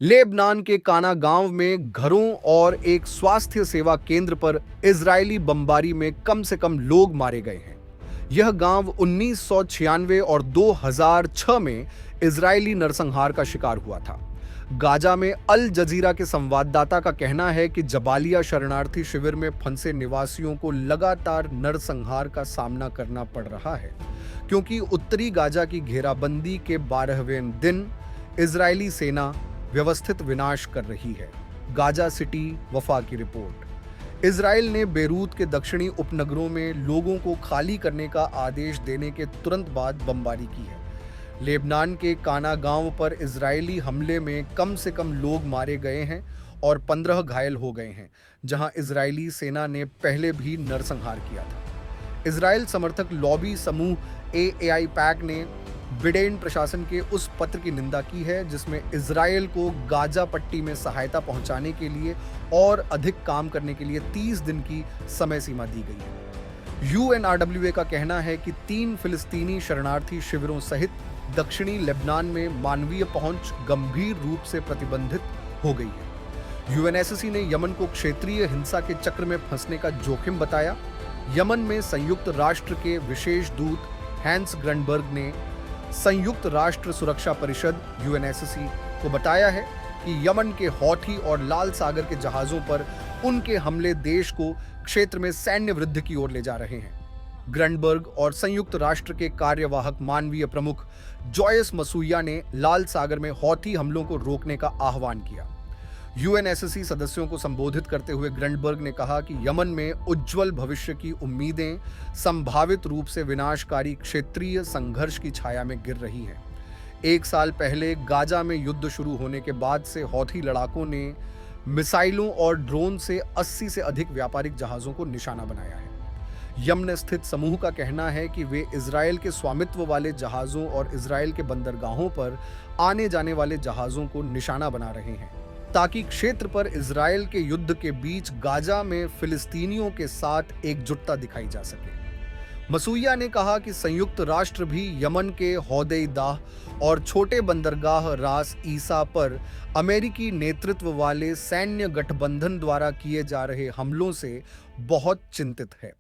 Lebanon के काना गांव में घरों और एक स्वास्थ्य सेवा केंद्र पर इजरायली बमबारी में कम से कम लोग मारे गए हैं। यह गांव 1996 और 2006 में इजरायली नरसंहार का शिकार हुआ था। गाजा में अल जजीरा के संवाददाता का कहना है कि जबालिया शरणार्थी शिविर में फंसे निवासियों को लगातार नरसंहार का सामना करना पड़ रहा है, क्योंकि उत्तरी गाजा की घेराबंदी के 12वें दिन इजरायली सेना व्यवस्थित विनाश कर रही है। गाजा सिटी वफा की रिपोर्ट। इजराइल ने बेरूत के दक्षिणी उपनगरों में लोगों को खाली करने का आदेश देने के तुरंत बाद बमबारी की है। लेबनान के काना गांव पर इजरायली हमले में कम से कम लोग मारे गए हैं और 15 घायल हो गए हैं, जहां इजरायली सेना ने पहले भी नरसंहार किया था। इजराइल समर्थक लॉबी समूह एआई पैक ने बिडेन प्रशासन के उस पत्र की निंदा की है जिसमें इजराइल को गाजा पट्टी में सहायता पहुंचाने के लिए और अधिक काम करने के लिए 30 दिन की समय सीमा दी गई है। यूएनआरडब्ल्यूए का कहना है कि 3 फिलिस्तीनी शरणार्थी शिविरों सहित दक्षिणी लेबनान में मानवीय पहुंच गंभीर रूप से प्रतिबंधित हो गई है। यूएनएससी ने यमन को क्षेत्रीय हिंसा के चक्र में फंसने का जोखिम बताया। यमन में संयुक्त राष्ट्र के विशेष दूत हैंस ग्रनबर्ग ने संयुक्त राष्ट्र सुरक्षा परिषद यूएनएससी को बताया है कि यमन के हौथी और लाल सागर के जहाजों पर उनके हमले देश को क्षेत्र में सैन्य वृद्धि की ओर ले जा रहे हैं। ग्रनबर्ग और संयुक्त राष्ट्र के कार्यवाहक मानवीय प्रमुख जॉयस मसूया ने लाल सागर में हौथी हमलों को रोकने का आह्वान किया। यूएनएससी सदस्यों को संबोधित करते हुए ग्रनबर्ग ने कहा कि यमन में उज्जवल भविष्य की उम्मीदें संभावित रूप से विनाशकारी क्षेत्रीय संघर्ष की छाया में गिर रही हैं। 1 साल पहले गाजा में युद्ध शुरू होने के बाद से हौथी लड़ाकों ने मिसाइलों और ड्रोन से 80 से अधिक व्यापारिक जहाजों को निशाना बनाया है। यमन स्थित समूह का कहना है कि वे इजरायल के स्वामित्व वाले जहाजों और इजरायल के बंदरगाहों पर आने जाने वाले जहाजों को निशाना बना रहे हैं, ताकि क्षेत्र पर इजरायल के युद्ध के बीच गाजा में फिलिस्तीनियों के साथ एकजुटता दिखाई जा सके। मसूया ने कहा कि संयुक्त राष्ट्र भी यमन के हौदेइदाह और छोटे बंदरगाह रास ईसा पर अमेरिकी नेतृत्व वाले सैन्य गठबंधन द्वारा किए जा रहे हमलों से बहुत चिंतित है।